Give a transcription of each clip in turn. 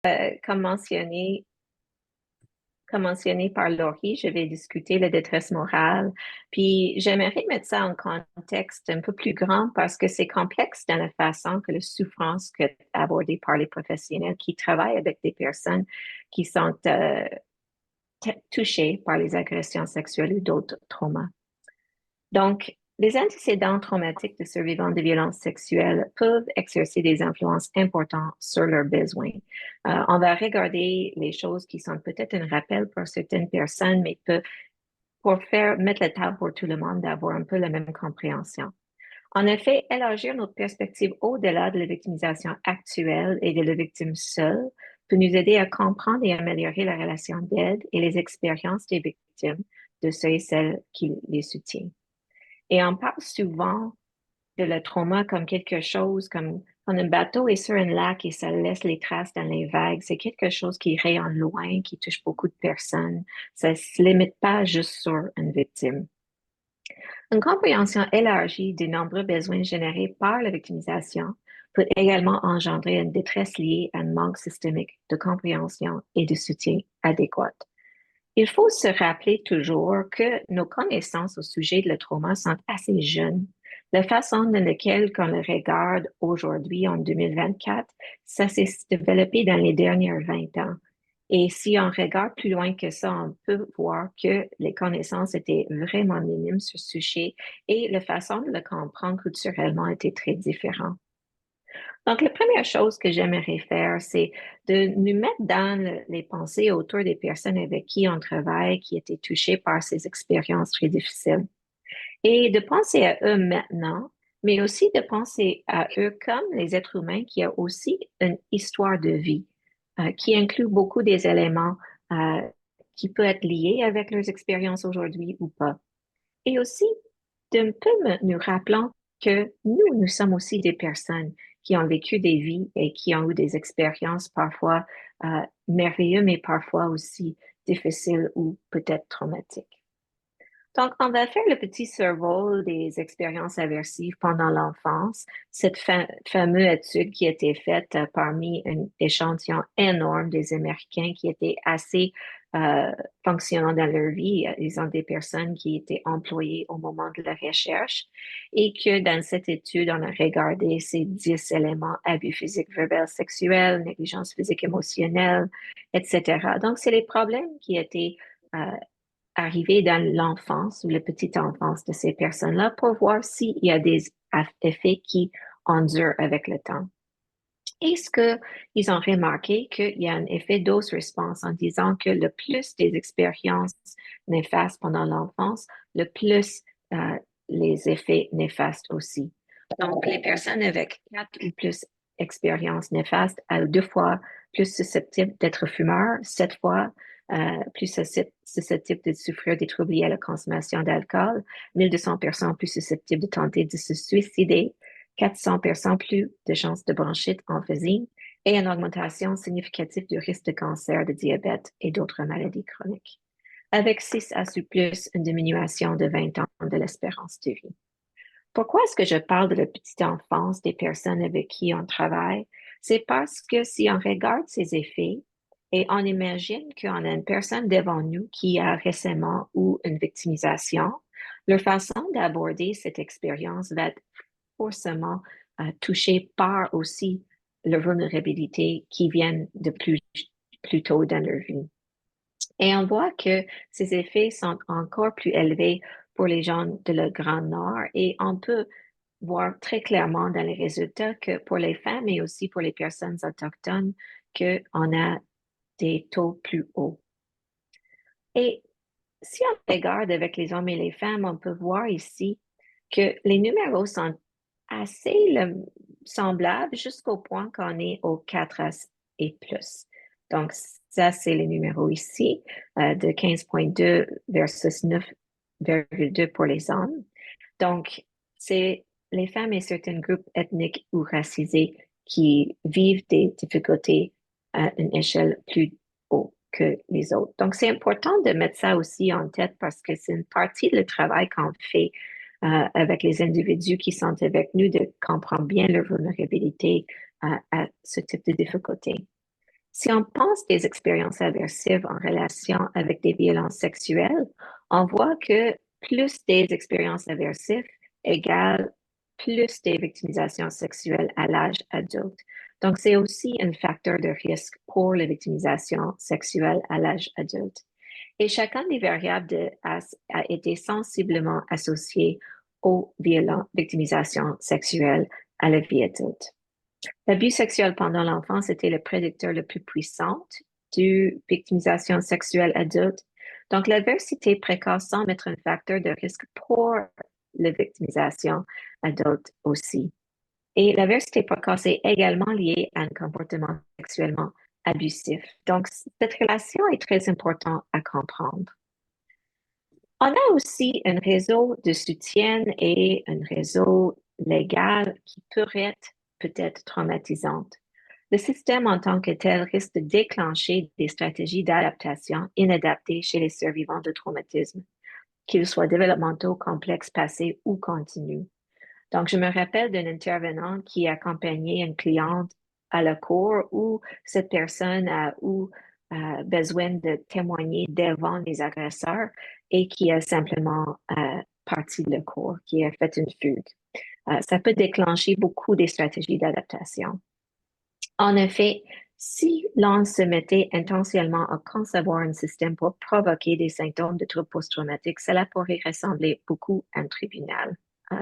Comme mentionné par Laurie, je vais discuter la détresse morale. Puis j'aimerais mettre ça en contexte un peu plus grand parce que c'est complexe dans la façon que la souffrance que abordée par les professionnels qui travaillent avec des personnes qui sont touchées par les agressions sexuelles ou d'autres traumas. Donc, les antécédents traumatiques de survivants de violences sexuelles peuvent exercer des influences importantes sur leurs besoins. On va regarder les choses qui sont peut-être un rappel pour certaines personnes, mais pour faire mettre la table pour tout le monde d'avoir un peu la même compréhension. En effet, élargir notre perspective au-delà de la victimisation actuelle et de la victime seule peut nous aider à comprendre et améliorer la relation d'aide et les expériences des victimes de ceux et celles qui les soutiennent. Et on parle souvent de le trauma comme quelque chose, comme quand un bateau est sur un lac et ça laisse les traces dans les vagues, c'est quelque chose qui rayonne loin, qui touche beaucoup de personnes. Ça ne se limite pas juste sur une victime. Une compréhension élargie des nombreux besoins générés par la victimisation peut également engendrer une détresse liée à un manque systémique de compréhension et de soutien adéquat. Il faut se rappeler toujours que nos connaissances au sujet de le trauma sont assez jeunes. La façon dans laquelle on le regarde aujourd'hui en 2024, ça s'est développé dans les dernières 20 ans. Et si on regarde plus loin que ça, on peut voir que les connaissances étaient vraiment minimes sur ce sujet et la façon de le comprendre culturellement était très différente. Donc, la première chose que j'aimerais faire, c'est de nous mettre dans les pensées autour des personnes avec qui on travaille, qui étaient touchées par ces expériences très difficiles. Et de penser à eux maintenant, mais aussi de penser à eux comme les êtres humains qui ont aussi une histoire de vie, qui inclut beaucoup des éléments euh, qui peuvent être liés avec leurs expériences aujourd'hui ou pas. Et aussi, d'un peu nous rappelant que nous sommes aussi des personnes qui ont vécu des vies et qui ont eu des expériences parfois merveilleuses, mais parfois aussi difficiles ou peut-être traumatiques. Donc, on va faire le petit survol des expériences aversives pendant l'enfance, cette fameuse étude qui a été faite parmi un échantillon énorme des Américains qui étaient assez fonctionnants dans leur vie. Ils ont des personnes qui étaient employées au moment de la recherche et que dans cette étude, on a regardé ces 10 éléments, abus physiques, verbels, sexuels, négligence physique, émotionnelle, etc. Donc, c'est les problèmes qui étaient euh, arriver dans l'enfance ou la petite enfance de ces personnes-là pour voir s'il y a des effets qui endurent avec le temps. Est-ce qu'ils ont remarqué qu'il y a un effet dose response en disant que le plus des expériences néfastes pendant l'enfance, le plus les effets néfastes aussi. Donc, les personnes avec 4 ou plus expériences néfastes ont 2 fois plus susceptibles d'être fumeurs, 7 fois plus susceptibles de souffrir des troubles liés à la consommation d'alcool, 1200% plus susceptibles de tenter de se suicider, 400% plus de chances de bronchite, emphysème et une augmentation significative du risque de cancer, de diabète et d'autres maladies chroniques. Avec 6 à plus, une diminution de 20 ans de l'espérance de vie. Pourquoi est-ce que je parle de la petite enfance des personnes avec qui on travaille? C'est parce que si on regarde ces effets et on imagine qu'on a une personne devant nous qui a récemment eu une victimisation, leur façon d'aborder cette expérience va être forcément touchée par aussi la vulnérabilité qui viennent de plus tôt dans leur vie. Et on voit que ces effets sont encore plus élevés pour les gens de le Grand Nord et on peut voir très clairement dans les résultats que pour les femmes et aussi pour les personnes autochtones, qu'on a des taux plus hauts. Et si on regarde avec les hommes et les femmes, on peut voir ici que les numéros sont assez semblables jusqu'au point qu'on est au 4 et plus. Donc, ça, c'est les numéros ici, de 15,2 versus 9,2 pour les hommes. Donc, c'est les femmes et certains groupes ethniques ou racisés qui vivent des difficultés à une échelle plus haute que les autres. Donc, c'est important de mettre ça aussi en tête parce que c'est une partie du travail qu'on fait avec les individus qui sont avec nous, de comprendre bien leur vulnérabilité à ce type de difficultés. Si on pense des expériences aversives en relation avec des violences sexuelles, on voit que plus des expériences aversives égale plus des victimisations sexuelles à l'âge adulte. Donc, c'est aussi un facteur de risque pour la victimisation sexuelle à l'âge adulte. Et chacun des variables a été sensiblement associé aux victimisations sexuelles à la vie adulte. L'abus sexuel pendant l'enfance était le prédicteur le plus puissant de victimisation sexuelle adulte. Donc, l'adversité précoce semble être un facteur de risque pour la victimisation adulte aussi. Et l'adversité précoce est également liée à un comportement sexuellement abusif. Donc, cette relation est très importante à comprendre. On a aussi un réseau de soutien et un réseau légal qui pourrait être peut-être traumatisante. Le système en tant que tel risque de déclencher des stratégies d'adaptation inadaptées chez les survivants de traumatisme, qu'ils soient développementaux, complexes, passés ou continus. Donc, je me rappelle d'un intervenant qui accompagnait une cliente à la cour où cette personne a eu besoin de témoigner devant les agresseurs et qui a simplement parti de la cour, qui a fait une fugue. Ça peut déclencher beaucoup des stratégies d'adaptation. En effet, si l'on se mettait intentionnellement à concevoir un système pour provoquer des symptômes de troubles post-traumatiques, cela pourrait ressembler beaucoup à un tribunal.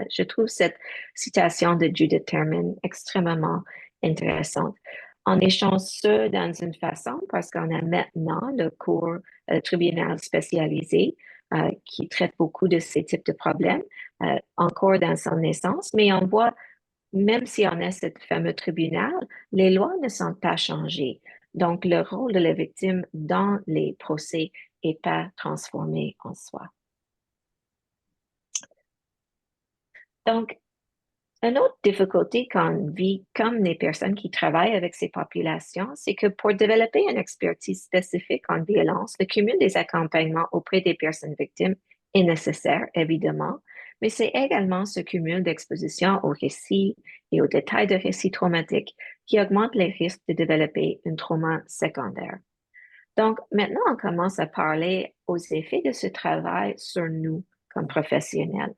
Je trouve cette citation de Judith Thurman extrêmement intéressante. On est chanceux dans une façon parce qu'on a maintenant le cours tribunal spécialisé qui traite beaucoup de ces types de problèmes encore dans son naissance, mais on voit même si on a ce fameux tribunal, les lois ne sont pas changées. Donc, le rôle de la victime dans les procès n'est pas transformé en soi. Donc, une autre difficulté qu'on vit comme les personnes qui travaillent avec ces populations, c'est que pour développer une expertise spécifique en violence, le cumul des accompagnements auprès des personnes victimes est nécessaire, évidemment, mais c'est également ce cumul d'exposition aux récits et aux détails de récits traumatiques qui augmente les risques de développer un trauma secondaire. Donc, maintenant, on commence à parler aux effets de ce travail sur nous comme professionnels.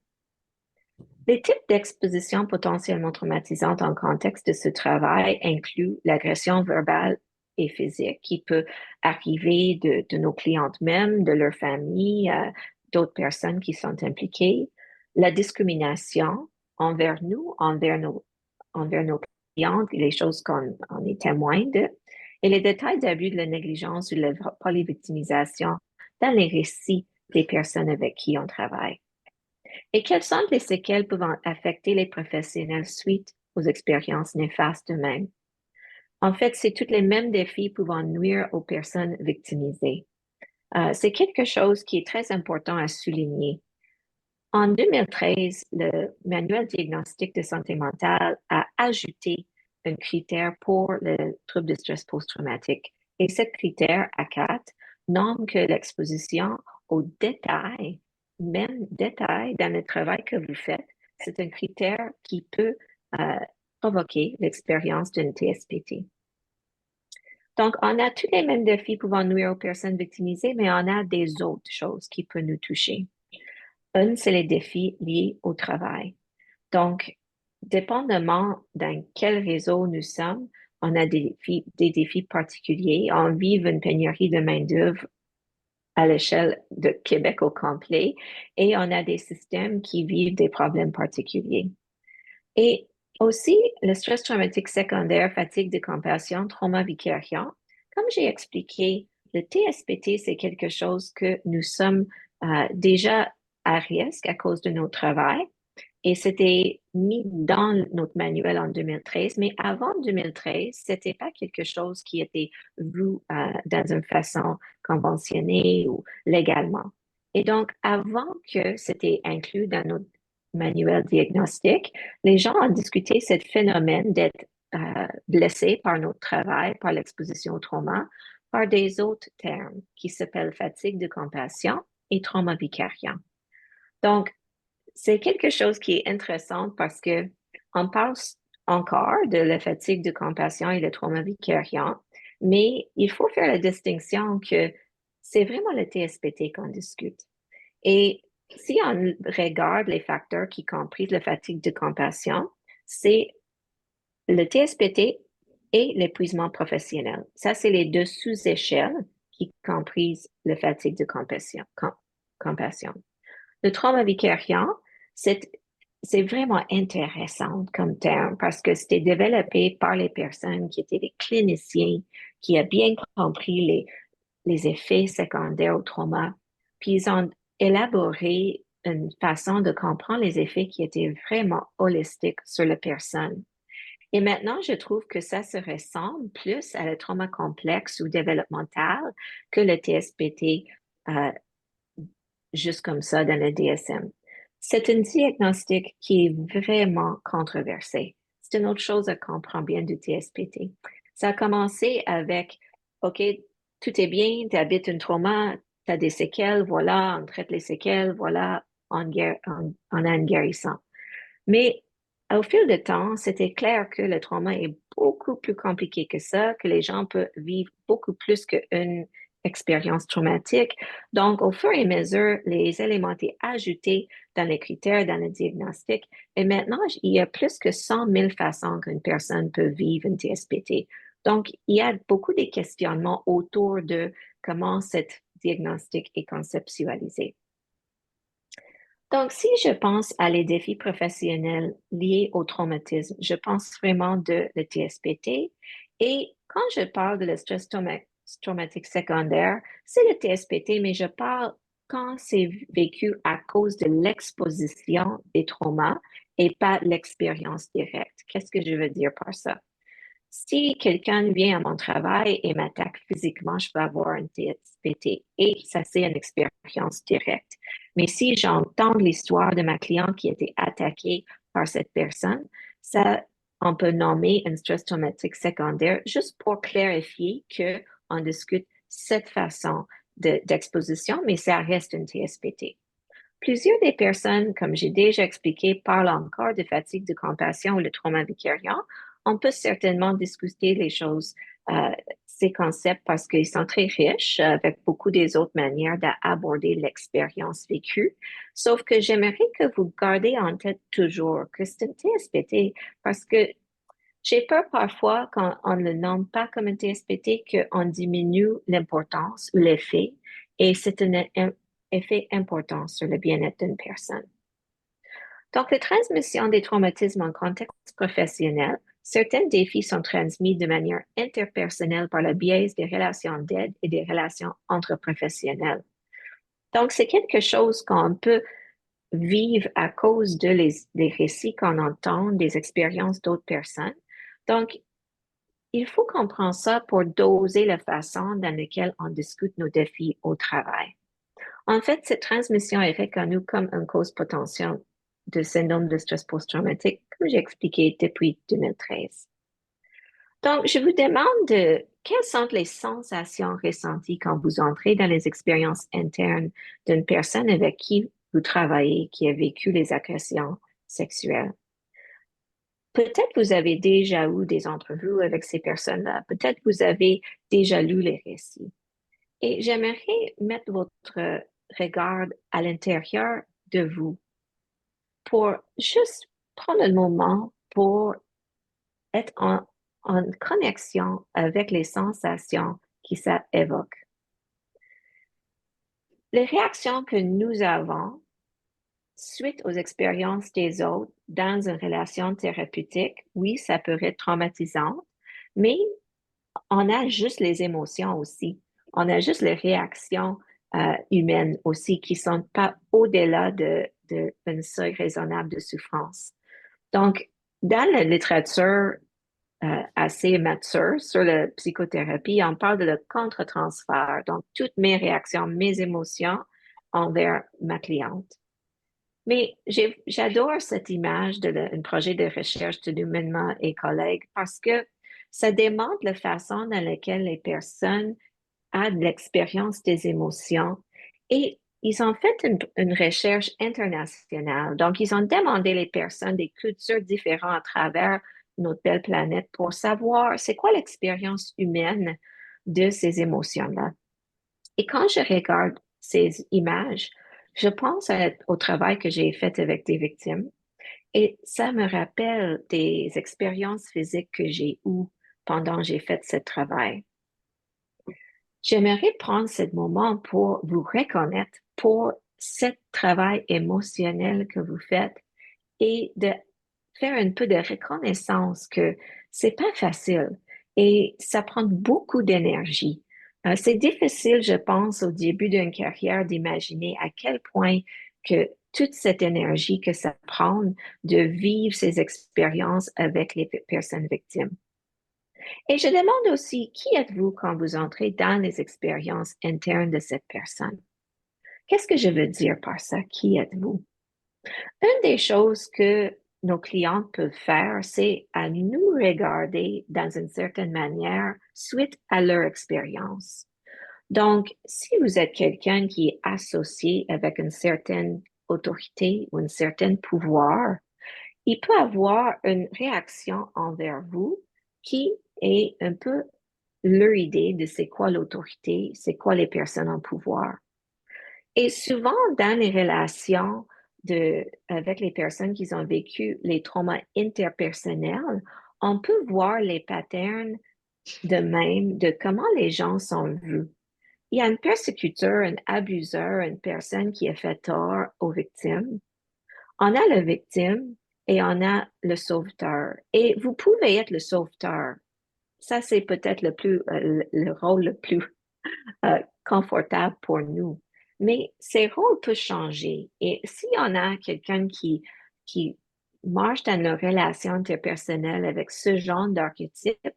Les types d'expositions potentiellement traumatisantes en contexte de ce travail incluent l'agression verbale et physique qui peut arriver de nos clientes mêmes, de leur famille, d'autres personnes qui sont impliquées, la discrimination envers nous, envers nos clientes et les choses qu'on est témoin de, et les détails d'abus de la négligence ou de la polyvictimisation dans les récits des personnes avec qui on travaille. Et quelles sont les séquelles pouvant affecter les professionnels suite aux expériences néfastes eux-mêmes? En fait, c'est tous les mêmes défis pouvant nuire aux personnes victimisées. C'est quelque chose qui est très important à souligner. En 2013, le Manuel diagnostique de santé mentale a ajouté un critère pour le trouble de stress post-traumatique. Et ce critère, A4, nomme que l'exposition aux détails, même détails dans le travail que vous faites, c'est un critère qui peut euh, provoquer l'expérience d'une TSPT. Donc, on a tous les mêmes défis pouvant nuire aux personnes victimisées, mais on a des autres choses qui peuvent nous toucher. Un, c'est les défis liés au travail. Donc, dépendamment dans quel réseau nous sommes, on a des défis particuliers. On vit une pénurie de main-d'œuvre à l'échelle de Québec au complet et on a des systèmes qui vivent des problèmes particuliers. Et aussi, le stress traumatique secondaire, fatigue de compassion, trauma vicariant. Comme j'ai expliqué, le TSPT, c'est quelque chose que nous sommes déjà à risque à cause de notre travail. Et c'était mis dans notre manuel en 2013, mais avant 2013, c'était pas quelque chose qui était vu dans une façon conventionnée ou légalement. Et donc, avant que c'était inclus dans notre manuel diagnostic, les gens ont discuté ce phénomène d'être blessé par notre travail, par l'exposition au trauma, par des autres termes qui s'appellent fatigue de compassion et trauma vicariant. Donc, c'est quelque chose qui est intéressant parce que on parle encore de la fatigue de compassion et le trauma vicariant, Mais il faut faire la distinction que c'est vraiment le TSPT qu'on discute. Et si on regarde les facteurs qui comprisent la fatigue de compassion, c'est le TSPT et l'épuisement professionnel. Ça, c'est les deux sous-échelles qui comprisent la fatigue de compassion. Le trauma vicariant, c'est vraiment intéressant comme terme parce que c'était développé par les personnes qui étaient des cliniciens, qui ont bien compris les effets secondaires au trauma. Puis ils ont élaboré une façon de comprendre les effets qui était vraiment holistique sur la personne. Et maintenant, je trouve que ça se ressemble plus à le trauma complexe ou développemental que le TSPT, euh, juste comme ça dans le DSM. C'est un diagnostic qui est vraiment controversé. C'est une autre chose qu'on comprend bien du TSPT. Ça a commencé avec, OK, tout est bien, tu habites un trauma, tu as des séquelles, voilà, on traite les séquelles, voilà, on a une guérison. Mais au fil du temps, c'était clair que le trauma est beaucoup plus compliqué que ça, que les gens peuvent vivre beaucoup plus qu'une expérience traumatique. Donc, au fur et à mesure, les éléments étaient ajoutés dans les critères, dans le diagnostic. Et maintenant, il y a plus que 100 000 façons qu'une personne peut vivre une TSPT. Donc, il y a beaucoup de questionnements autour de comment cet diagnostic est conceptualisé. Donc, si je pense à les défis professionnels liés au traumatisme, je pense vraiment de le TSPT. Et quand je parle de le stress traumatique secondaire, c'est le TSPT, mais je parle quand c'est vécu à cause de l'exposition des traumas et pas l'expérience directe. Qu'est-ce que je veux dire par ça? Si quelqu'un vient à mon travail et m'attaque physiquement, je peux avoir un TSPT et ça, c'est une expérience directe. Mais si j'entends l'histoire de ma cliente qui a été attaquée par cette personne, ça, on peut nommer un stress traumatique secondaire juste pour clarifier qu'on discute cette façon d'exposition, mais ça reste une TSPT. Plusieurs des personnes, comme j'ai déjà expliqué, parlent encore de fatigue de compassion ou le trauma vicariant. On peut certainement discuter les choses, euh, ces concepts, parce qu'ils sont très riches, avec beaucoup des autres manières d'aborder l'expérience vécue. Sauf que j'aimerais que vous gardiez en tête toujours que c'est un TSPT, parce que j'ai peur parfois, quand on ne le nomme pas comme un TSPT, qu'on diminue l'importance ou l'effet, et c'est un effet important sur le bien-être d'une personne. Donc, la transmission des traumatismes en contexte professionnel, certains défis sont transmis de manière interpersonnelle par le biais des relations d'aide et des relations entre professionnels. Donc, c'est quelque chose qu'on peut vivre à cause des récits qu'on entend, des expériences d'autres personnes. Donc, il faut comprendre ça pour doser la façon dans laquelle on discute nos défis au travail. En fait, cette transmission est reconnue comme une cause potentielle de syndrome de stress post-traumatique, comme j'ai expliqué depuis 2013. Donc, je vous demande quelles sont les sensations ressenties quand vous entrez dans les expériences internes d'une personne avec qui vous travaillez, qui a vécu les agressions sexuelles. Peut-être vous avez déjà eu des entrevues avec ces personnes-là. Peut-être vous avez déjà lu les récits. Et j'aimerais mettre votre regard à l'intérieur de vous pour juste prendre un moment pour être en connexion avec les sensations qui ça évoque. Les réactions que nous avons suite aux expériences des autres dans une relation thérapeutique, oui, ça peut être traumatisant, mais on a juste les émotions aussi. On a juste les réactions humaines aussi qui sont pas au-delà d'un seuil raisonnable de souffrance. Donc, dans la littérature assez mature sur la psychothérapie, on parle de le contre-transfert. Donc, toutes mes réactions, mes émotions envers ma cliente. Mais j'adore cette image d'un projet de recherche de l'humainement et collègues parce que ça démontre la façon dans laquelle les personnes ont de l'expérience des émotions et ils ont fait une recherche internationale. Donc, ils ont demandé les personnes des cultures différentes à travers notre belle planète pour savoir c'est quoi l'expérience humaine de ces émotions-là. Et quand je regarde ces images, je pense au travail que j'ai fait avec des victimes et ça me rappelle des expériences physiques que j'ai eues pendant que j'ai fait ce travail. J'aimerais prendre ce moment pour vous reconnaître pour ce travail émotionnel que vous faites et de faire un peu de reconnaissance que c'est pas facile et ça prend beaucoup d'énergie. C'est difficile, je pense, au début d'une carrière d'imaginer à quel point que toute cette énergie que ça prend de vivre ces expériences avec les personnes victimes. Et je demande aussi, qui êtes-vous quand vous entrez dans les expériences internes de cette personne? Qu'est-ce que je veux dire par ça? Qui êtes-vous? Une des choses que nos clients peuvent faire, c'est à nous regarder dans une certaine manière suite à leur expérience. Donc, si vous êtes quelqu'un qui est associé avec une certaine autorité ou un certain pouvoir, il peut avoir une réaction envers vous qui est un peu leur idée de c'est quoi l'autorité, c'est quoi les personnes en pouvoir. Et souvent, dans les relations avec les personnes qui ont vécu les traumas interpersonnels, on peut voir les patterns de même de comment les gens sont vus. Il y a un persécuteur, un abuseur, une personne qui a fait tort aux victimes. On a la victime et on a le sauveteur. Et vous pouvez être le sauveteur. Ça, c'est peut-être le rôle le plus confortable pour nous. Mais ces rôles peuvent changer. Et s'il y en a quelqu'un qui marche dans nos relations interpersonnelles avec ce genre d'archétype,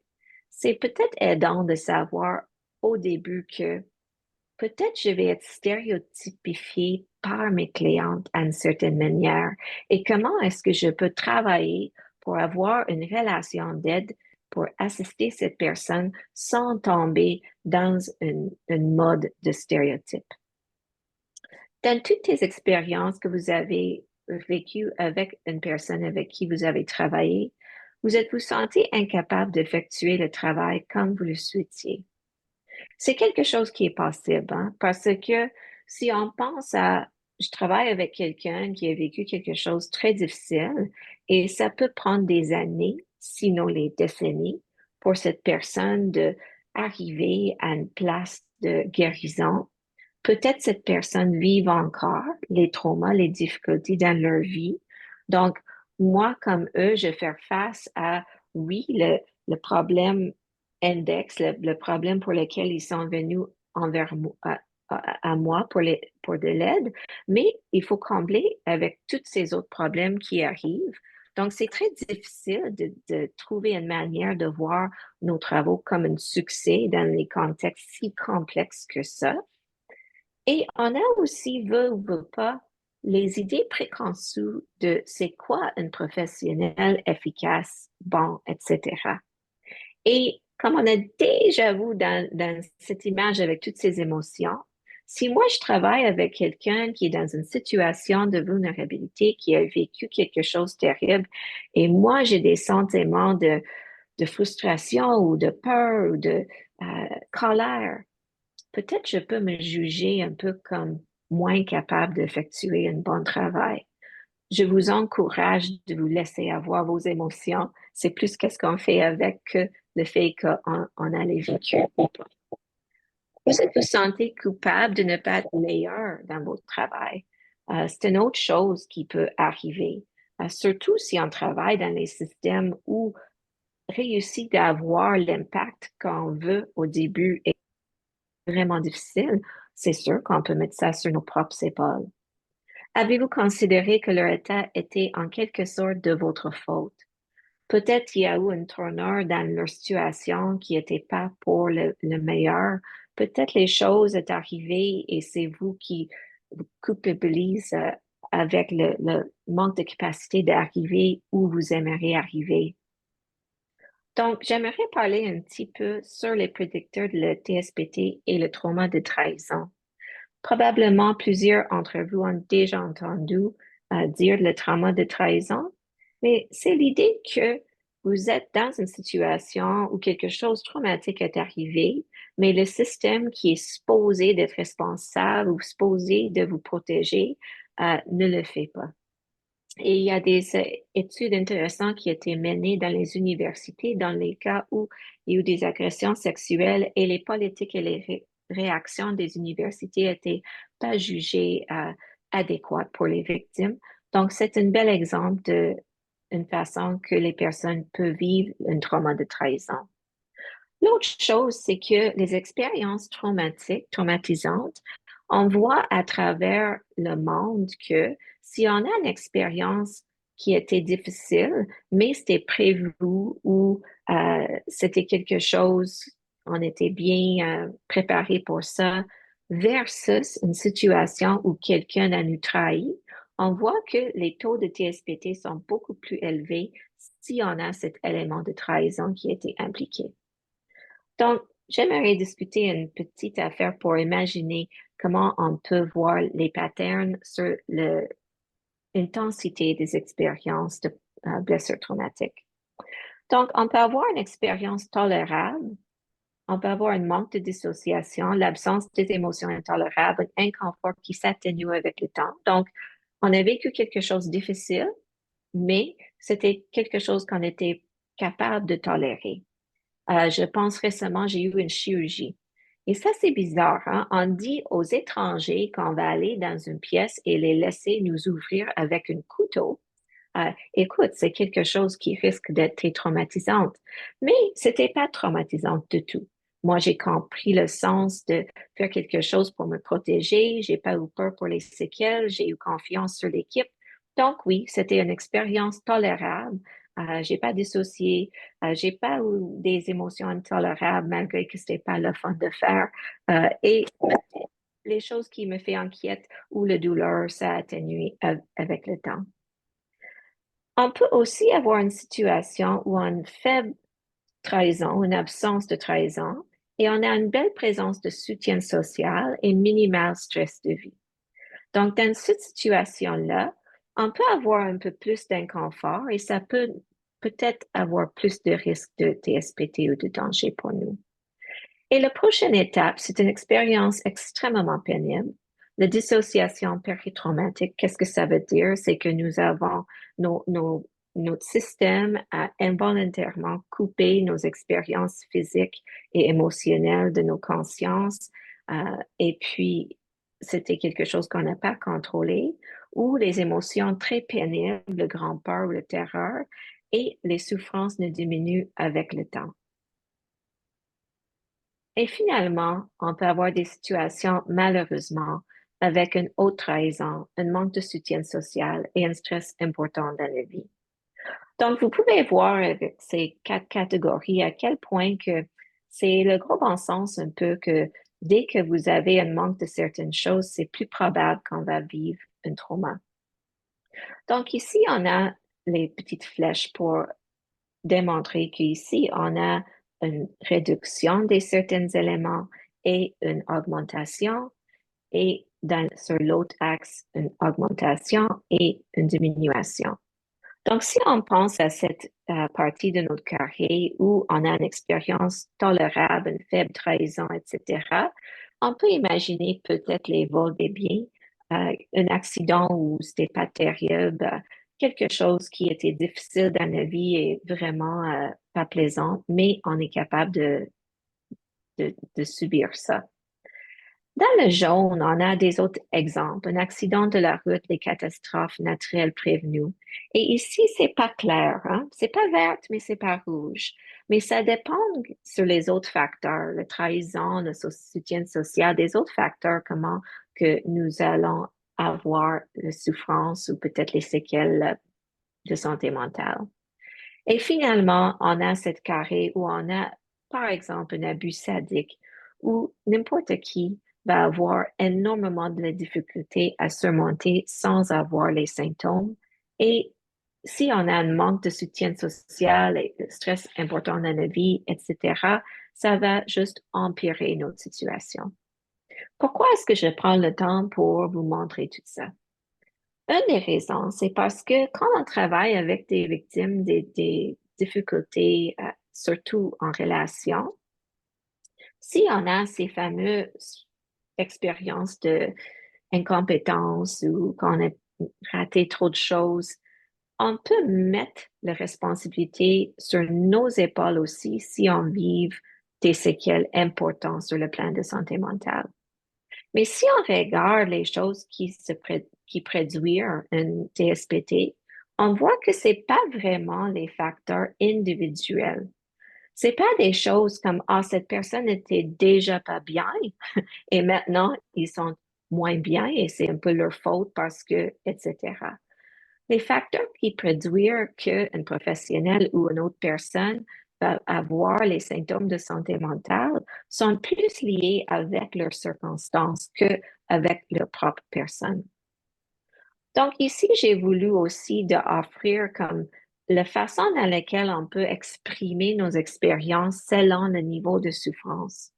c'est peut-être aidant de savoir au début que peut-être je vais être stéréotypifiée par mes clientes à une certaine manière et comment est-ce que je peux travailler pour avoir une relation d'aide pour assister cette personne sans tomber dans une mode de stéréotype. Dans toutes les expériences que vous avez vécues avec une personne avec qui vous avez travaillé, vous êtes-vous senti incapable d'effectuer le travail comme vous le souhaitiez? C'est quelque chose qui est possible, hein, parce que si on pense à, je travaille avec quelqu'un qui a vécu quelque chose de très difficile et ça peut prendre des années, sinon les décennies, pour cette personne de arriver à une place de guérison. Peut-être cette personne vive encore les traumas, les difficultés dans leur vie. Donc, moi, comme eux, je vais faire face à, oui, le problème index, le problème pour lequel ils sont venus envers moi, à moi pour de l'aide, mais il faut combler avec tous ces autres problèmes qui arrivent. Donc, c'est très difficile de trouver une manière de voir nos travaux comme un succès dans les contextes si complexes que ça. Et on a aussi, veut ou veut pas, les idées préconçues de c'est quoi un professionnel efficace, bon, etc. Et comme on a déjà vu dans cette image avec toutes ces émotions, si moi je travaille avec quelqu'un qui est dans une situation de vulnérabilité, qui a vécu quelque chose de terrible, et moi j'ai des sentiments de frustration ou de peur ou de colère, peut-être je peux me juger un peu comme moins capable d'effectuer un bon travail. Je vous encourage de vous laisser avoir vos émotions. C'est plus qu'est-ce qu'on fait avec que le fait qu'on a les vécu. Vous vous sentez coupable de ne pas être meilleur dans votre travail. C'est une autre chose qui peut arriver, surtout si on travaille dans les systèmes où réussir d'avoir l'impact qu'on veut au début est vraiment difficile. C'est sûr qu'on peut mettre ça sur nos propres épaules. Avez-vous considéré que leur état était en quelque sorte de votre faute? Peut-être il y a eu une tournure dans leur situation qui n'était pas pour le meilleur. Peut-être les choses sont arrivées et c'est vous qui vous culpabilisez avec le manque de capacité d'arriver où vous aimeriez arriver. Donc, j'aimerais parler un petit peu sur les prédicteurs de la TSPT et le trauma de trahison. Probablement plusieurs d'entre vous ont déjà entendu dire le trauma de trahison, mais c'est l'idée que vous êtes dans une situation où quelque chose de traumatique est arrivé, mais le système qui est supposé d'être responsable ou supposé de vous protéger ne le fait pas. Et il y a des études intéressantes qui ont été menées dans les universités dans les cas où il y a eu des agressions sexuelles et les politiques et les réactions des universités n'étaient pas jugées adéquates pour les victimes. Donc, c'est un bel exemple d'une façon que les personnes peuvent vivre un trauma de trahison. L'autre chose, c'est que les expériences traumatisantes, on voit à travers le monde que si on a une expérience qui était difficile, mais c'était prévu ou c'était quelque chose, on était bien préparé pour ça, versus une situation où quelqu'un a nous trahi, on voit que les taux de TSPT sont beaucoup plus élevés si on a cet élément de trahison qui a été impliqué. Donc, j'aimerais discuter une petite affaire pour imaginer comment on peut voir les patterns sur l'intensité des expériences de blessures traumatiques. Donc, on peut avoir une expérience tolérable, on peut avoir un manque de dissociation, l'absence des émotions intolérables, un inconfort qui s'atténue avec le temps. Donc, on a vécu quelque chose de difficile, mais c'était quelque chose qu'on était capable de tolérer. Je pense récemment, j'ai eu une chirurgie. Et ça, c'est bizarre, hein? On dit aux étrangers qu'on va aller dans une pièce et les laisser nous ouvrir avec un couteau. Écoute, c'est quelque chose qui risque d'être très traumatisante. Mais c'était pas traumatisante du tout. Moi, j'ai compris le sens de faire quelque chose pour me protéger. J'ai pas eu peur pour les séquelles. J'ai eu confiance sur l'équipe. Donc oui, c'était une expérience tolérable. J'ai pas dissocié. J'ai pas eu des émotions intolérables malgré que c'était pas le fun de faire. Et les choses qui me fait inquiète ou la douleur, ça a atténué avec le temps. On peut aussi avoir une situation où on a une faible trahison, une absence de trahison, et on a une belle présence de soutien social et minimal stress de vie. Donc, dans cette situation-là, on peut avoir un peu plus d'inconfort et ça peut peut-être avoir plus de risques de TSPT ou de danger pour nous. Et la prochaine étape, c'est une expérience extrêmement pénible. La dissociation péritraumatique, qu'est-ce que ça veut dire? C'est que nous avons notre système a involontairement coupé nos expériences physiques et émotionnelles de nos consciences. Et puis, c'était quelque chose qu'on n'a pas contrôlé, ou les émotions très pénibles, le grand peur ou le terreur, et les souffrances ne diminuent avec le temps. Et finalement, on peut avoir des situations, malheureusement, avec une haute trahison, un manque de soutien social et un stress important dans la vie. Donc, vous pouvez voir avec ces quatre catégories à quel point que c'est le gros bon sens un peu que dès que vous avez un manque de certaines choses, c'est plus probable qu'on va vivre un trauma. Donc, ici, on a les petites flèches pour démontrer qu'ici, on a une réduction de certains éléments et une augmentation, et sur l'autre axe, une augmentation et une diminution. Donc, si on pense à cette partie de notre carré où on a une expérience tolérable, une faible trahison, etc., on peut imaginer peut-être les vols des biens, un accident où c'était pas terrible, quelque chose qui était difficile dans la vie et vraiment pas plaisant, mais on est capable de subir ça. Dans le jaune, on a des autres exemples. Un accident de la route, les catastrophes naturelles prévenues. Et ici, c'est pas clair, hein? C'est pas verte, mais c'est pas rouge. Mais ça dépend sur les autres facteurs, la trahison, le soutien social, des autres facteurs, comment que nous allons avoir la souffrance ou peut-être les séquelles de santé mentale. Et finalement, on a cette carré où on a, par exemple, un abus sadique où n'importe qui va avoir énormément de difficultés à surmonter sans avoir les symptômes. Et si on a un manque de soutien social et de stress important dans la vie, etc., ça va juste empirer notre situation. Pourquoi est-ce que je prends le temps pour vous montrer tout ça? Une des raisons, c'est parce que quand on travaille avec des victimes, des difficultés, surtout en relation, si on a ces fameuses expériences de incompétence ou qu'on a raté trop de choses, on peut mettre la responsabilité sur nos épaules aussi si on vive des séquelles importantes sur le plan de santé mentale. Mais si on regarde les choses qui produisent un TSPT, on voit que c'est pas vraiment les facteurs individuels. C'est pas des choses comme, ah, cette personne était déjà pas bien et maintenant ils sont moins bien et c'est un peu leur faute parce que, etc. Les facteurs qui produisent qu'un professionnel ou une autre personne va avoir les symptômes de santé mentale sont plus liés avec leurs circonstances qu'avec leur propre personne. Donc ici, j'ai voulu aussi offrir comme la façon dans laquelle on peut exprimer nos expériences selon le niveau de souffrance.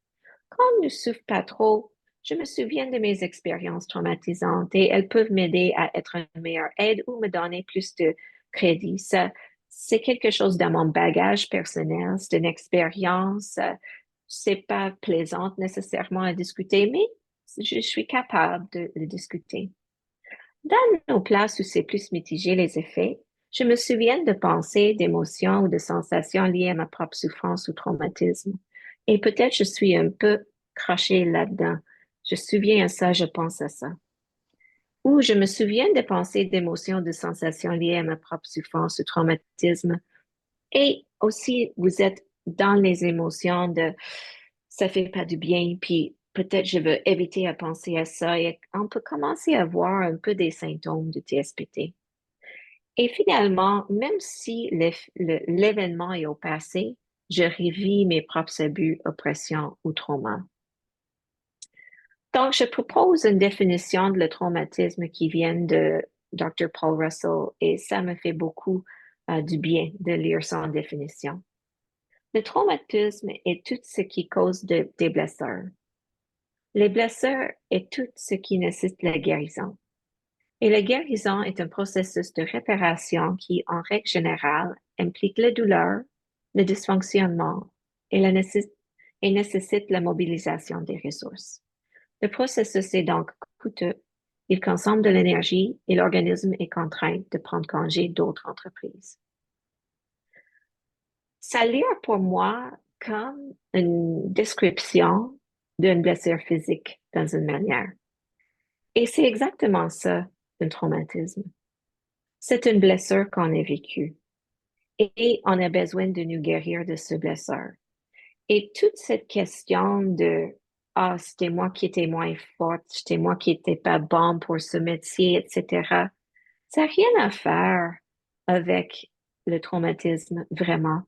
Quand on ne souffre pas trop, je me souviens de mes expériences traumatisantes et elles peuvent m'aider à être une meilleure aide ou me donner plus de crédit. Ça, c'est quelque chose dans mon bagage personnel, c'est une expérience, c'est pas plaisante nécessairement à discuter, mais je suis capable de le discuter. Dans nos places où c'est plus mitigé les effets, je me souviens de pensées, d'émotions ou de sensations liées à ma propre souffrance ou traumatisme. Et peut-être je suis un peu crochée là-dedans. Je me souviens à ça, je pense à ça. Ou je me souviens de pensées, d'émotions, de sensations liées à ma propre souffrance ou traumatisme. Et aussi, vous êtes dans les émotions de ça fait pas du bien, puis peut-être je veux éviter à penser à ça. Et on peut commencer à voir un peu des symptômes du TSPT. Et finalement, même si l'événement est au passé, je revis mes propres abus, oppressions ou traumas. Donc, je propose une définition de le traumatisme qui vient de Dr. Paul Russell et ça me fait beaucoup du bien de lire son définition. Le traumatisme est tout ce qui cause des blessures. Les blessures est tout ce qui nécessite la guérison. Et la guérison est un processus de réparation qui, en règle générale, implique la douleur, le dysfonctionnement et nécessite la mobilisation des ressources. Le processus est donc coûteux, il consomme de l'énergie et l'organisme est contraint de prendre congé d'autres entreprises. Ça a l'air pour moi comme une description d'une blessure physique dans une manière. Et c'est exactement ça, un traumatisme. C'est une blessure qu'on a vécue et on a besoin de nous guérir de ce blessure. Et toute cette question de ah, c'était moi qui étais moins forte, c'était moi qui n'étais pas bon pour ce métier, etc. Ça n'a rien à faire avec le traumatisme, vraiment.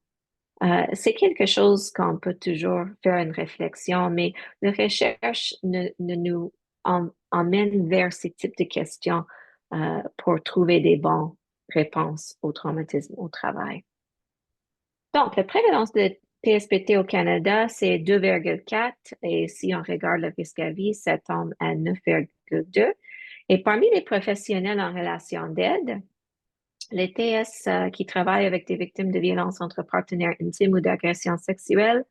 C'est quelque chose qu'on peut toujours faire une réflexion, mais la recherche ne nous emmène vers ce type de questions pour trouver des bonnes réponses au traumatisme au travail. Donc, la prévalence de TSPT au Canada, c'est 2,4 et si on regarde le risque à vie, ça tombe à 9,2. Et parmi les professionnels en relation d'aide, les TS qui travaillent avec des victimes de violences entre partenaires intimes ou d'agressions sexuelles,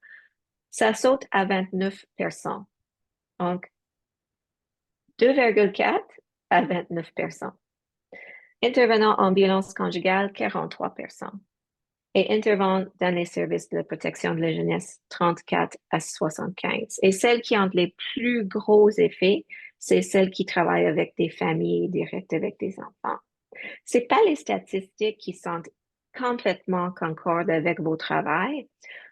ça saute à 29%. Donc, 2,4 à 29%. Intervenants en violence conjugale, 43%. Et intervenant dans les services de la protection de la jeunesse, 34 à 75. Et celles qui ont les plus gros effets, c'est celles qui travaillent avec des familles directes avec des enfants. C'est pas les statistiques qui sont complètement concordes avec vos travails,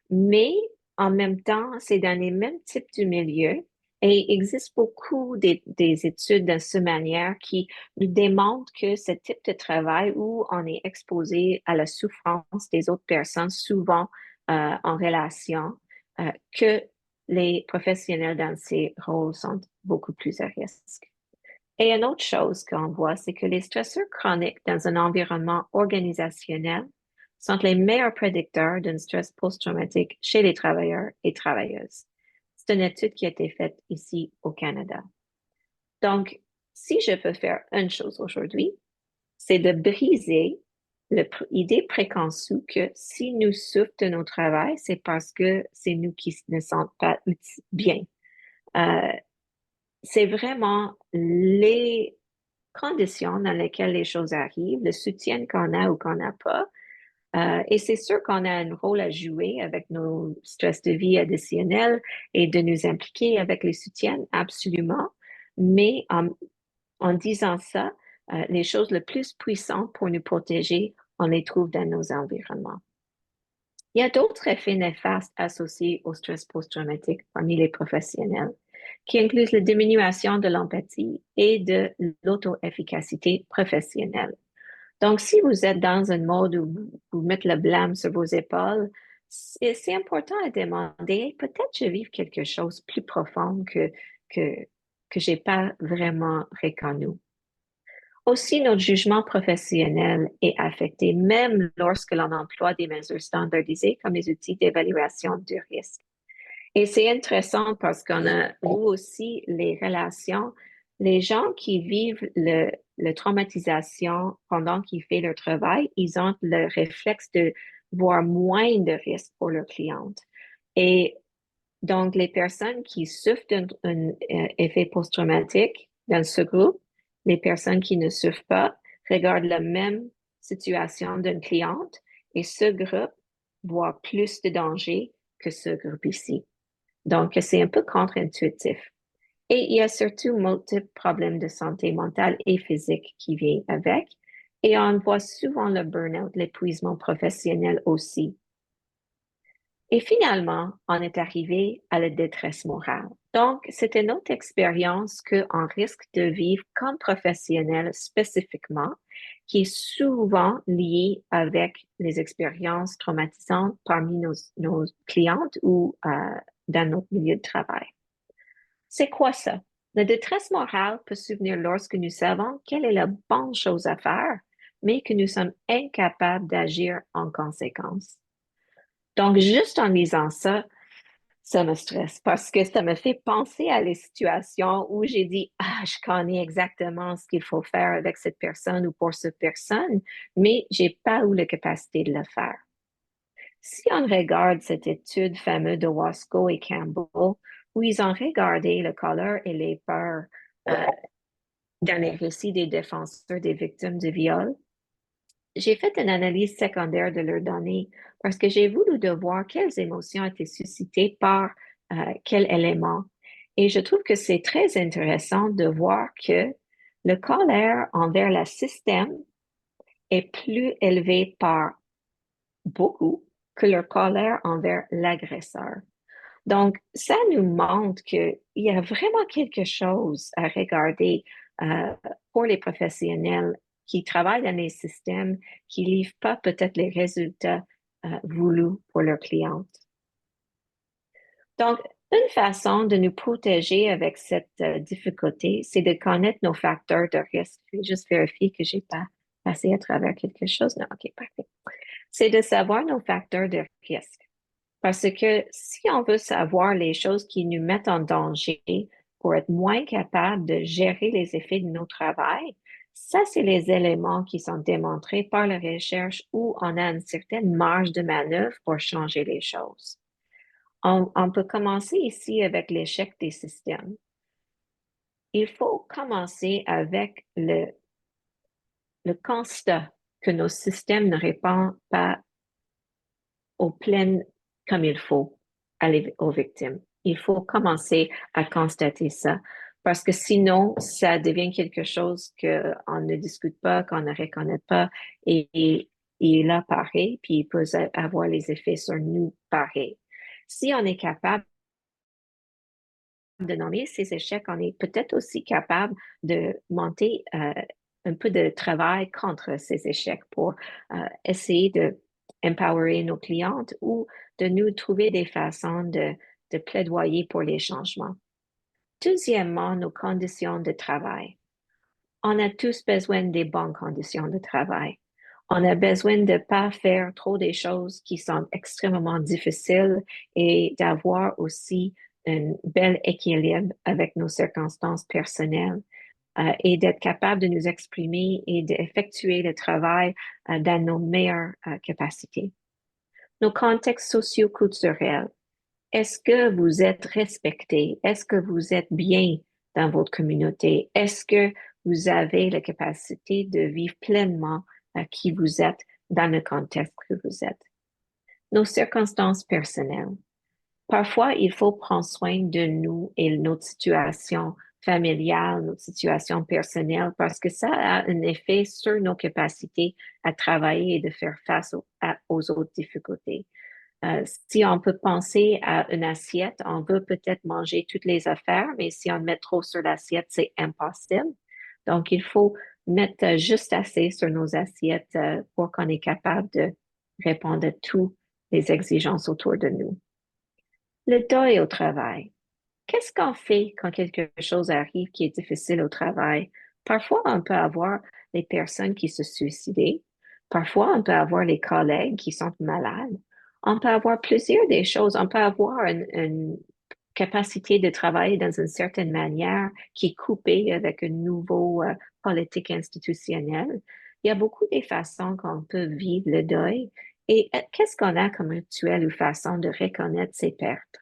mais en même temps, c'est dans les mêmes types de milieux et il existe beaucoup des études de cette manière qui nous démontrent que ce type de travail où on est exposé à la souffrance des autres personnes, souvent en relation, que les professionnels dans ces rôles sont beaucoup plus à risque. Et une autre chose qu'on voit, c'est que les stresseurs chroniques dans un environnement organisationnel sont les meilleurs prédicteurs d'un stress post-traumatique chez les travailleurs et travailleuses. C'est une étude qui a été faite ici au Canada. Donc, si je peux faire une chose aujourd'hui, c'est de briser l'idée préconçue que si nous souffrons de nos travails, c'est parce que c'est nous qui ne sommes pas bien. Euh, c'est vraiment les conditions dans lesquelles les choses arrivent, le soutien qu'on a ou qu'on n'a pas. Et c'est sûr qu'on a un rôle à jouer avec nos stress de vie additionnels et de nous impliquer avec les soutiens, absolument. Mais en disant ça, les choses les plus puissantes pour nous protéger, on les trouve dans nos environnements. Il y a d'autres effets néfastes associés au stress post-traumatique parmi les professionnels, qui incluent la diminution de l'empathie et de l'auto-efficacité professionnelle. Donc, si vous êtes dans un mode où vous mettez le blâme sur vos épaules, c'est important à demander, peut-être je vis quelque chose plus profond que, que j'ai pas vraiment reconnu. Aussi, notre jugement professionnel est affecté, même lorsque l'on emploie des mesures standardisées comme les outils d'évaluation du risque. Et c'est intéressant parce qu'on a, nous aussi, les relations, les gens qui vivent le traumatisation pendant qu'ils font leur travail, ils ont le réflexe de voir moins de risques pour leurs clientes. Et donc, les personnes qui souffrent d'un effet post-traumatique dans ce groupe, les personnes qui ne souffrent pas, regardent la même situation d'une cliente et ce groupe voit plus de danger que ce groupe ici. Donc, c'est un peu contre-intuitif. Et il y a surtout multiples problèmes de santé mentale et physique qui viennent avec. Et on voit souvent le burn-out, l'épuisement professionnel aussi. Et finalement, on est arrivé à la détresse morale. Donc, c'est une autre expérience qu'on risque de vivre comme professionnel spécifiquement, qui est souvent liée avec les expériences traumatisantes parmi nos clientes ou dans notre milieu de travail. C'est quoi ça? La détresse morale peut survenir lorsque nous savons quelle est la bonne chose à faire, mais que nous sommes incapables d'agir en conséquence. Donc, juste en lisant ça, ça me stresse parce que ça me fait penser à les situations où j'ai dit, ah, je connais exactement ce qu'il faut faire avec cette personne ou pour cette personne, mais j'ai pas eu la capacité de le faire. Si on regarde cette étude fameuse de Wasco et Campbell, où ils ont regardé le colère et les peurs euh, dans les récits des défenseurs des victimes de viol, j'ai fait une analyse secondaire de leurs données parce que j'ai voulu de voir quelles émotions étaient suscitées par quel élément. Et je trouve que c'est très intéressant de voir que le colère envers le système est plus élevé par beaucoup que leur colère envers l'agresseur. Donc, ça nous montre qu'il y a vraiment quelque chose à regarder euh, pour les professionnels qui travaillent dans les systèmes, qui ne livrent pas peut-être les résultats voulus pour leurs clientes. Donc, une façon de nous protéger avec cette difficulté, c'est de connaître nos facteurs de risque. Je vais juste vérifier que je n'ai pas passé à travers quelque chose. Non, OK, parfait. C'est de savoir nos facteurs de risque. Parce que si on veut savoir les choses qui nous mettent en danger pour être moins capable de gérer les effets de nos travail, ça, c'est les éléments qui sont démontrés par la recherche où on a une certaine marge de manœuvre pour changer les choses. On peut commencer ici avec l'échec des systèmes. Il faut commencer avec le constat que nos systèmes ne répondent pas aux plaines comme il faut aux victimes. Il faut commencer à constater ça parce que sinon, ça devient quelque chose qu'on ne discute pas, qu'on ne reconnaît pas et il est là pareil, puis il peut avoir les effets sur nous pareil. Si on est capable de nommer ces échecs, on est peut-être aussi capable de monter un peu de travail contre ces échecs pour essayer de empowerer nos clientes ou de nous trouver des façons de plaidoyer pour les changements. Deuxièmement, nos conditions de travail. On a tous besoin des bonnes conditions de travail. On a besoin de ne pas faire trop des choses qui sont extrêmement difficiles et d'avoir aussi un bel équilibre avec nos circonstances personnelles. et d'être capable de nous exprimer et d'effectuer le travail dans nos meilleures capacités. Nos contextes socio-culturels. Est-ce que vous êtes respecté? Est-ce que vous êtes bien dans votre communauté? Est-ce que vous avez la capacité de vivre pleinement qui vous êtes dans le contexte que vous êtes? Nos circonstances personnelles. Parfois, il faut prendre soin de nous et notre situation familiale, notre situation personnelle, parce que ça a un effet sur nos capacités à travailler et de faire face aux autres difficultés. Si on peut penser à une assiette, on veut peut-être manger toutes les affaires, mais si on met trop sur l'assiette, c'est impossible. Donc, il faut mettre juste assez sur nos assiettes pour qu'on est capable de répondre à toutes les exigences autour de nous. Le deuil au travail. Qu'est-ce qu'on fait quand quelque chose arrive qui est difficile au travail? Parfois, on peut avoir les personnes qui se suicident. Parfois, on peut avoir les collègues qui sont malades. On peut avoir plusieurs des choses. On peut avoir une capacité de travailler dans une certaine manière qui est coupée avec une nouvelle politique institutionnelle. Il y a beaucoup de façons qu'on peut vivre le deuil. Et qu'est-ce qu'on a comme rituel ou façon de reconnaître ses pertes?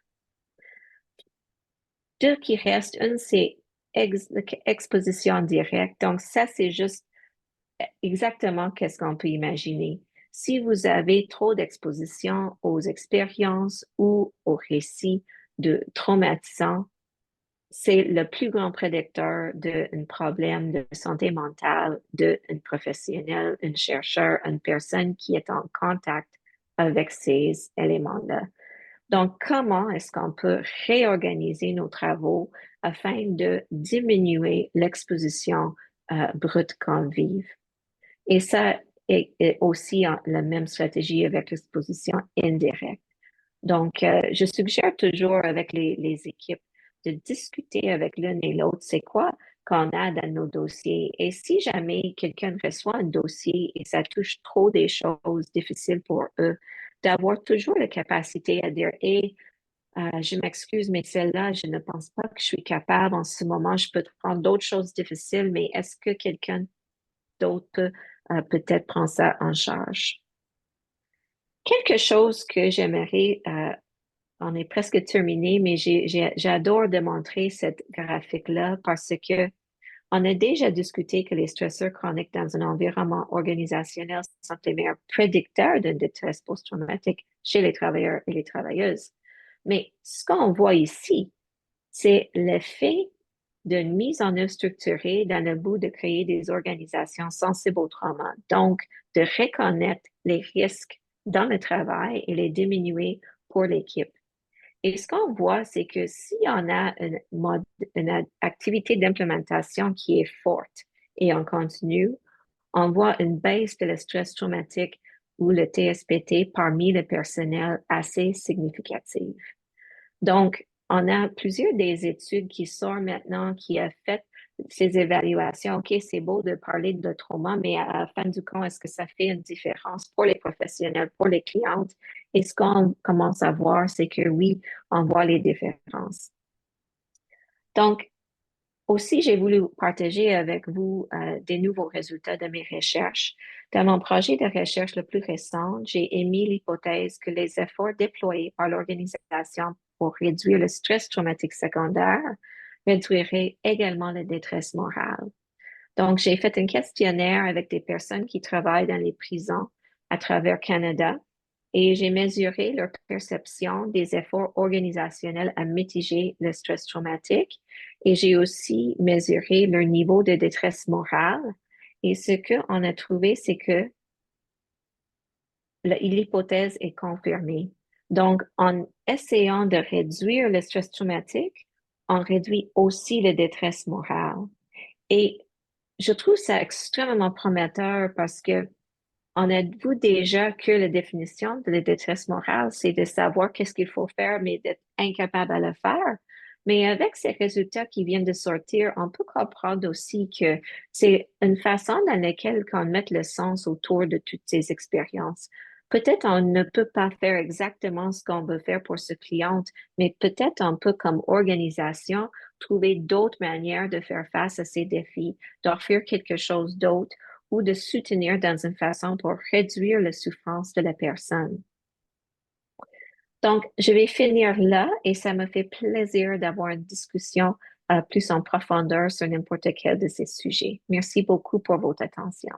Deux qui restent, une, c'est exposition directe. Donc, ça, c'est juste exactement qu'est-ce qu'on peut imaginer. Si vous avez trop d'exposition aux expériences ou aux récits de traumatisants, c'est le plus grand prédicteur d'un problème de santé mentale d'un professionnel, un chercheur, une personne qui est en contact avec ces éléments-là. Donc, comment est-ce qu'on peut réorganiser nos travaux afin de diminuer l'exposition brute qu'on vive? Et ça est aussi la même stratégie avec l'exposition indirecte. Donc, je suggère toujours avec les équipes de discuter avec l'une et l'autre, c'est quoi qu'on a dans nos dossiers. Et si jamais quelqu'un reçoit un dossier et ça touche trop des choses difficiles pour eux, d'avoir toujours la capacité à dire, hey, je m'excuse, mais celle-là, je ne pense pas que je suis capable en ce moment. Je peux prendre d'autres choses difficiles, mais est-ce que quelqu'un d'autre peut peut-être prendre ça en charge? Quelque chose que j'aimerais, on est presque terminé, mais j'adore de montrer cette graphique-là parce que on a déjà discuté que les stresseurs chroniques dans un environnement organisationnel sont les meilleurs prédicteurs d'un détresse post-traumatique chez les travailleurs et les travailleuses. Mais ce qu'on voit ici, c'est l'effet d'une mise en œuvre structurée dans le but de créer des organisations sensibles au trauma. Donc, de reconnaître les risques dans le travail et les diminuer pour l'équipe. Et ce qu'on voit, c'est que si on a une activité d'implémentation qui est forte et on continue, on voit une baisse de le stress traumatique ou le TSPT parmi le personnel assez significative. Donc, on a plusieurs des études qui sortent maintenant, qui a fait ces évaluations. OK, c'est beau de parler de trauma, mais à la fin du compte, est-ce que ça fait une différence pour les professionnels, pour les clientes? Et ce qu'on commence à voir, c'est que oui, on voit les différences. Donc, aussi, j'ai voulu partager avec vous des nouveaux résultats de mes recherches. Dans mon projet de recherche le plus récent, j'ai émis l'hypothèse que les efforts déployés par l'organisation pour réduire le stress traumatique secondaire réduiraient également la détresse morale. Donc, j'ai fait un questionnaire avec des personnes qui travaillent dans les prisons à travers Canada et j'ai mesuré leur perception des efforts organisationnels à mitiger le stress traumatique et j'ai aussi mesuré leur niveau de détresse morale. Et ce qu'on a trouvé, c'est que l'hypothèse est confirmée. Donc, en essayant de réduire le stress traumatique, on réduit aussi la détresse morale. Et je trouve ça extrêmement prometteur parce que on a vu déjà que la définition de la détresse morale, c'est de savoir qu'est-ce qu'il faut faire, mais d'être incapable à le faire. Mais avec ces résultats qui viennent de sortir, on peut comprendre aussi que c'est une façon dans laquelle on met le sens autour de toutes ces expériences. Peut-être on ne peut pas faire exactement ce qu'on veut faire pour ce client, mais peut-être on peut, comme organisation, trouver d'autres manières de faire face à ces défis, d'offrir quelque chose d'autre ou de soutenir dans une façon pour réduire la souffrance de la personne. Donc, je vais finir là et ça me fait plaisir d'avoir une discussion plus en profondeur sur n'importe quel de ces sujets. Merci beaucoup pour votre attention.